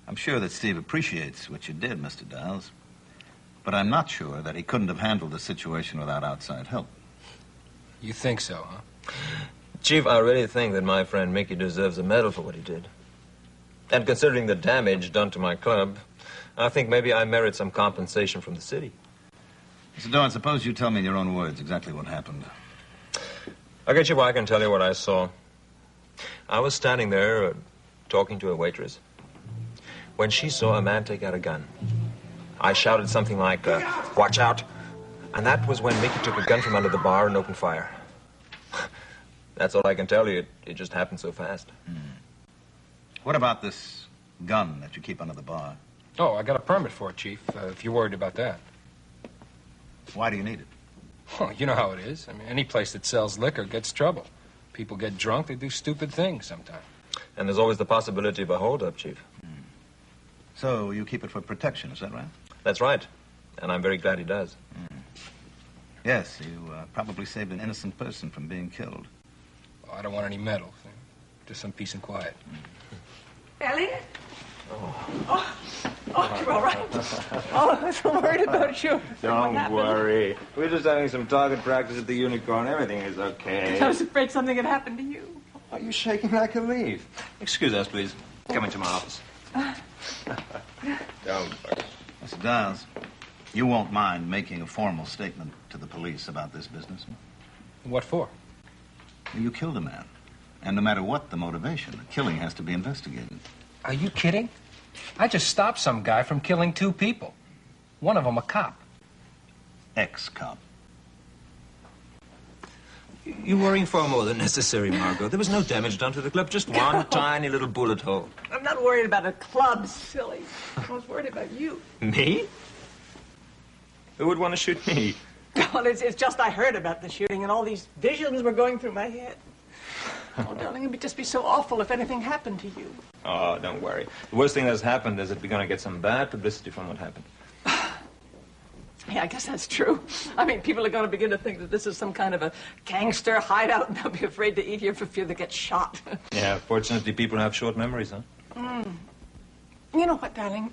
I'm sure that Steve appreciates what you did, Mr. Dowles. But I'm not sure that he couldn't have handled the situation without outside help. You think so, huh? Chief, I really think that my friend Mickey deserves a medal for what he did. And considering the damage done to my club, I think maybe I merit some compensation from the city. Mr. Dorn, suppose you tell me in your own words exactly what happened. Okay, Chief, I can tell you what I saw. I was standing there talking to a waitress when she saw a man take out a gun. I shouted something like, watch out. And that was when Mickey took a gun from under the bar and opened fire. That's all I can tell you. It just happened so fast. What about this gun that you keep under the bar? Oh, I got a permit for it, Chief, if you're worried about that. Why do you need it? Oh, you know how it is. I mean, any place that sells liquor gets trouble. People get drunk, they do stupid things sometimes. And there's always the possibility of a holdup, Chief. So you keep it for protection, is that right? That's right. And I'm very glad he does. Yes, you probably saved an innocent person from being killed. Oh, I don't want any medals. Just some peace and quiet. Elliot? Oh, you're all right? Oh, I was so worried about you. Don't worry. We're just having some target practice at the Unicorn. Everything is okay. I was afraid something had happened to you. Are you shaking like a leaf? Excuse us, please. Come into my office. Don't worry. Mr. Dowles, you won't mind making a formal statement to the police about this business? What for? Well, you killed a man. And no matter what the motivation, the killing has to be investigated. Are you kidding? I just stopped some guy from killing 2 people. One of them a cop. Ex-cop. You're worrying far more than necessary, Margot. There was no damage done to the club, just one tiny little bullet hole. I'm not worried about a club, silly. I was worried about you. Me? Who would want to shoot me? Well, it's just I heard about the shooting and all these visions were going through my head. Oh, darling, it would just be so awful if anything happened to you. Oh, don't worry. The worst thing that's happened is that we're going to get some bad publicity from what happened. Yeah, I guess that's true. I mean, people are going to begin to think that this is some kind of a gangster hideout, and they'll be afraid to eat here for fear they get shot. Yeah, fortunately, people have short memories, huh? You know what, darling?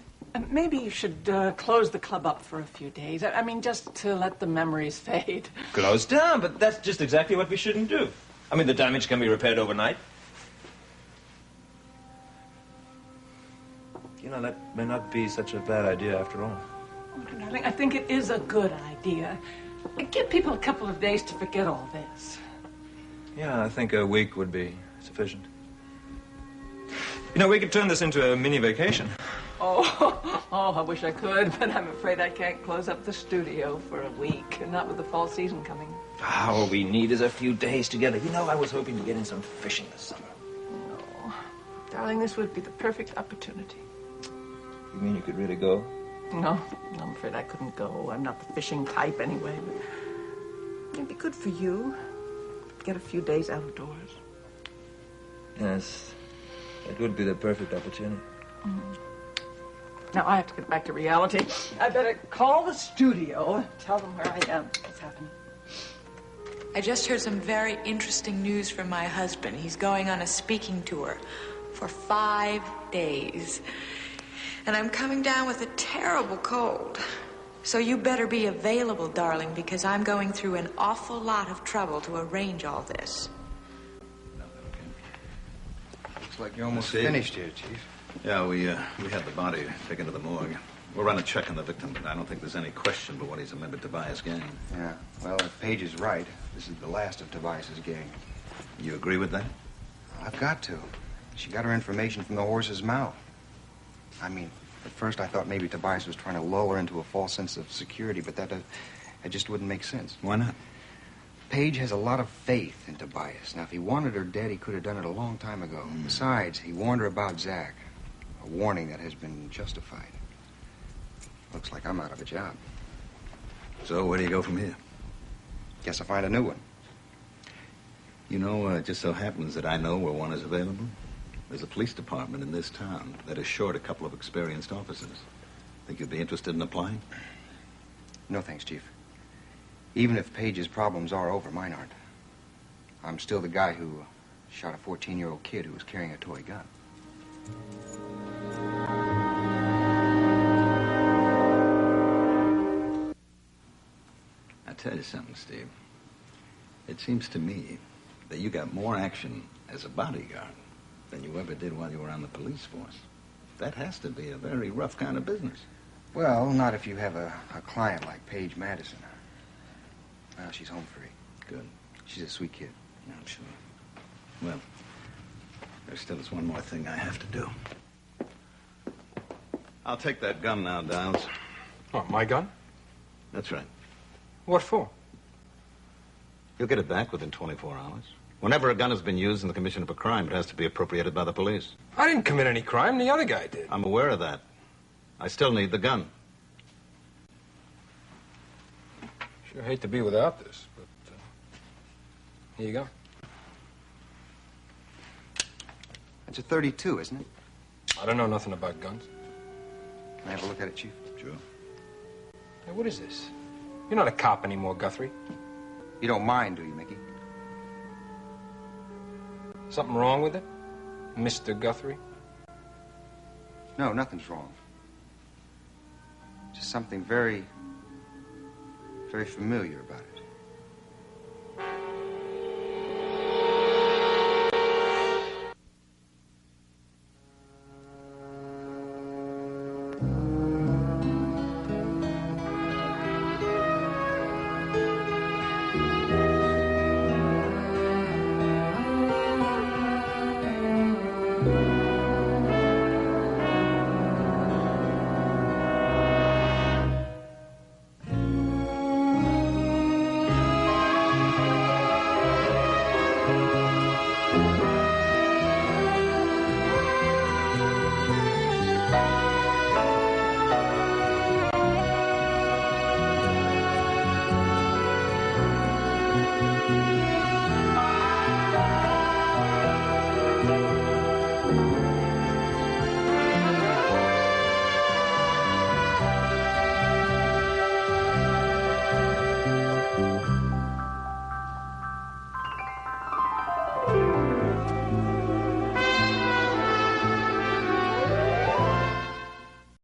Maybe you should close the club up for a few days. I mean, just to let the memories fade. Close down, but that's just exactly what we shouldn't do. I mean, the damage can be repaired overnight. You know, that may not be such a bad idea after all. Oh, darling, I think it is a good idea. Give people a couple of days to forget all this. Yeah, I think a week would be sufficient. You know, we could turn this into a mini vacation. Oh, I wish I could, but I'm afraid I can't close up the studio for a week, not with the fall season coming. All we need is a few days together. You know, I was hoping to get in some fishing this summer. No. Darling, this would be the perfect opportunity. You mean you could really go? No, I'm afraid I couldn't go. I'm not the fishing type anyway, but it'd be good for you. Get a few days outdoors. Yes, it would be the perfect opportunity. Now, I have to get back to reality. I better call the studio and tell them where I am, what's happening. I just heard some very interesting news from my husband. He's going on a speaking tour for 5 days. And I'm coming down with a terrible cold. So you better be available, darling, because I'm going through an awful lot of trouble to arrange all this. Looks like you're almost finished here, Chief. Yeah, we had the body taken to the morgue. We'll run a check on the victim, but I don't think there's any question but what he's a member of Tobias' gang. Yeah, well, if Paige is right, this is the last of Tobias's gang. You agree with that? I've got to. She got her information from the horse's mouth. I mean, at first I thought maybe Tobias was trying to lull her into a false sense of security, but that just wouldn't make sense. Why not? Paige has a lot of faith in Tobias. Now, if he wanted her dead, he could have done it a long time ago. Besides, he warned her about Zack. A warning that has been justified. Looks like I'm out of a job. So where do you go from here? Guess I'll find a new one. You know, it just so happens that I know where one is available. There's a police department in this town that is short a couple of experienced officers. Think you'd be interested in applying? No thanks, Chief. Even if Paige's problems are over, mine aren't. I'm still the guy who shot a 14-year-old kid who was carrying a toy gun. tell you something, Steve. It seems to me that you got more action as a bodyguard than you ever did while you were on the police force. That has to be a very rough kind of business. Well, not if you have a client like Paige Madison. Well, she's home free. Good. She's a sweet kid. Yeah, I'm sure. Well, there still is one more thing I have to do. I'll take that gun now, Downs. What, my gun? That's right. What for? You'll get it back within 24 hours. Whenever a gun has been used in the commission of a crime, it has to be appropriated by the police. I didn't commit any crime. The other guy did. I'm aware of that. I still need the gun. Sure hate to be without this, but here you go. That's a 32, isn't it? I don't know nothing about guns. Can I have a look at it, Chief? Sure. Hey, what is this? You're not a cop anymore, Guthrie. You don't mind, do you, Mickey? Something wrong with it, Mr. Guthrie? No, nothing's wrong. Just something very, very familiar about it.